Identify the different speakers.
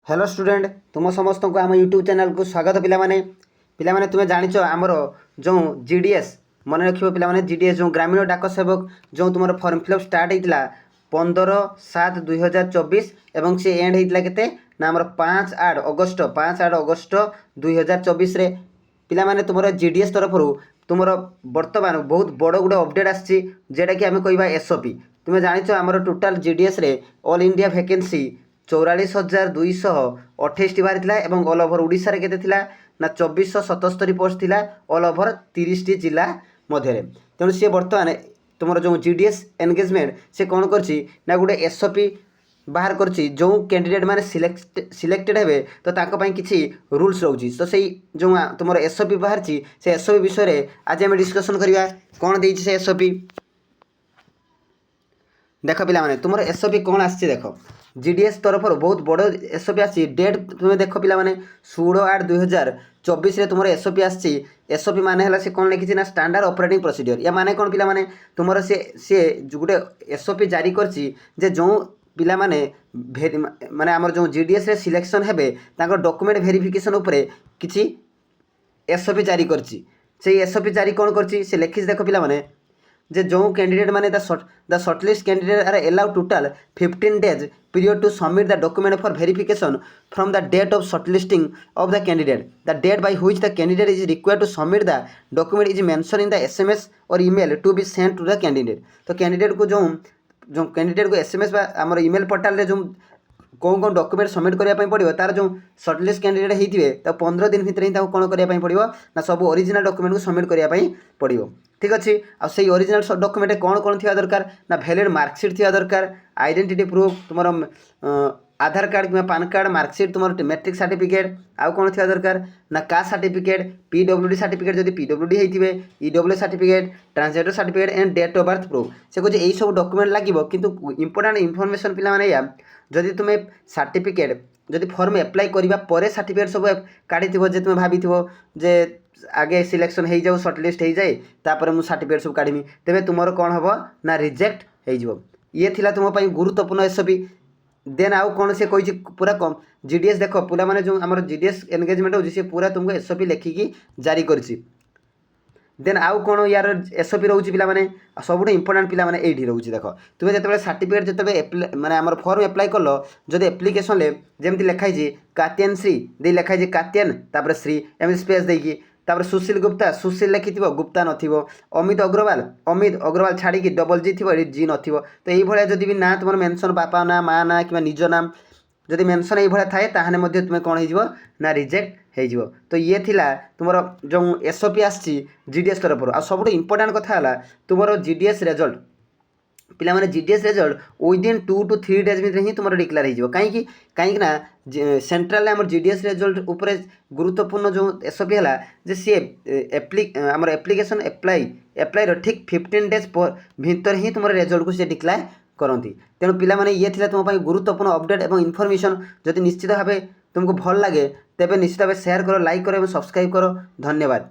Speaker 1: Hello student तुम समस्त को आम यूट्यूब चैनल को स्वागत पिलाने तुम्हें जानिच आमर जो जीडीएस मन रखियो पिलाने जीडीएस जो ग्रामीण डाक सेवक जो तुम फॉर्म फिलअप स्टार्ट होता 15/7/2024 एवं सी एंड होता के ना आम 5/8 2024 पिलाने तुम जीडीएस तरफ तुम बर्तमान बहुत बड़ गोटे अपडेट आसी जेटा कि आम कह एसओपी तुम्हें जानिच आमर टोटाल जीडीएस रे ऑल इंडिया वैकेंसी 44,228 बाहरी एवं ऑल ओवर ओडिशा रे केते थिला ना 2477 पोस्ट थिला ऑल ओवर 30 जिला मध्य तेणु सी बर्तमान तुम जो जीडीएस एंगेजमेंट से कौन करछि ना गोटे एसओपी बाहर करछि जो कैंडिडेट माने सिलेक्टेड हेबे तो ताको पई किछि रूल्स रहउछि तो सेही जो तुम एसओपी बाहर से एसओपी विषय रे आज हम डिस्कशन करिया कौन देछि से एसओपी देख पिलाने तुम एसओपी कौन आछि देख जीडीएस तरफ बहुत बड़ एसओपी आसी डेट तुम्हें देख पिलाने 16/8/2024 तुम एसओपी आसी एसओपी माने से कौन लिखी ना स्टैंडर्ड ऑपरेटिंग प्रोसीजर या माने कौन पिलाने तुम सी गोटे एसओपी जारी करछि जे जो पिला माने माने आमर जो जीडीएस रे सिलेक्शन हेबे तांको डॉक्यूमेंट वेरिफिकेशन उपरे किछि एसओपी जारी करछि से एसओपी जारी कौन करछि से लिखि देख पिलाने जे जो कैंडिडेट माने the shortlist candidate are allow total 15 days period to submit the document for verification from the date of shortlisting of the candidate. The date by which the candidate is required to submit the document is mentioned in the SMS or email to be sent to the candidate. तो candidate को जो candidate को SMS बा आमर email portal रे जो कौन कौन डॉक्यूमेंट सबमिट करने पड़ो तार जो शॉर्टलिस्ट कैंडिडेट होते 15 दिन भितर ही कौन करने पड़ो ना सब ओरिजिनल डॉक्यूमेंट को सबमिट करने पड़ो ठीक अच्छे आ से ओरिजिनल डॉक्यूमेंट कौन कौन थी दरकार ना वैलिड मार्कशीट थी दरकार आइडेंटिटी प्रूफ तुम आधार कार्ड कि पान कार्ड मार्कशीट तुम मैट्रिक सर्टिफिकेट आउ कौन थी दरकार ना कास्ट सर्टिफिकेट पीडब्ल्यूडी सर्टिफिकेट जब पीडब्ल्यूडी होते EW certificate transgender certificate and date of birth proof से कहे यही सब डॉक्यूमेंट लगे किंतु इंपोर्टेंट इनफॉरमेशन पिलाने या जदि तुम्हें सर्टिफिकेट जदि फॉर्म एप्लाई करबा परे सर्टिफिकेट सब काढ़ी जे तुम्हें भाभी जे आगे सिलेक्शन हो जाऊ शॉर्टलिस्ट हो जाए तापर मु सर्टिफिकेट सब काढ़ी तेरे तुम कौन हम ना रिजेक्ट हो ये थिला तुम गुरुत्वपूर्ण एसओपी देन आउ कौन से कही पूरा कम जीडीएस देख पूरा माने जो आम जीडीएस एनगेजमेंट हो पूरा तुमको एसओपी लिखिकी जारी करछि देन आउ कौन यार एसओपी रोचे पिलाने सब इंपोर्टेंट पिलाने ये रोचे देख तुम्हें जो सर्टिफिकेट जो माने आम फॉर्म एप्लाई कल जब एप्लिकेशन जमी लिखाई कात्यन श्री दे लिखाई कात्यन तापर श्री एम स्पेस देकी तापर सुशील गुप्ता सुशील लिखि गुप्ता नथिबो अमित अग्रवाल छाड़ी डबल जी थी जी नथिबो तो ये जदि भी ना तुम मेंशन बापा ना माँ ना कि निज नाम जदि मेंशन ये थाए ताहने मध्य तुम्हें कौन हो ना रिजेक्ट हो तो ये थिला तुम जो एसओपी आसी जीडीएस तरफ आ सब इंपोर्टेंट कथा तुम जीडीएस रिजल्ट पिलाने GDS result within 2 to 3 days भितर ही तुम डिक्लेयर हो कहीं ना सेंट्रल आम जीडीएस रिजल्ट उपर गुरुत्वपूर्ण जो एसओपी है जे सी आम एप्लिकेशन एप्लाई ठीक 15 days भितर ही तुम रिजल्ट को सी डिक्लेयर करती तेणु पिलाने ये थिला तुम गुरुत्वपूर्ण अपडेट और इनफॉरमेशन जदि निश्चित भाव तुमको भल लगे तेज निश्चित भाव शेयर करो लाइक करो और सब्सक्राइब करो धन्यवाद।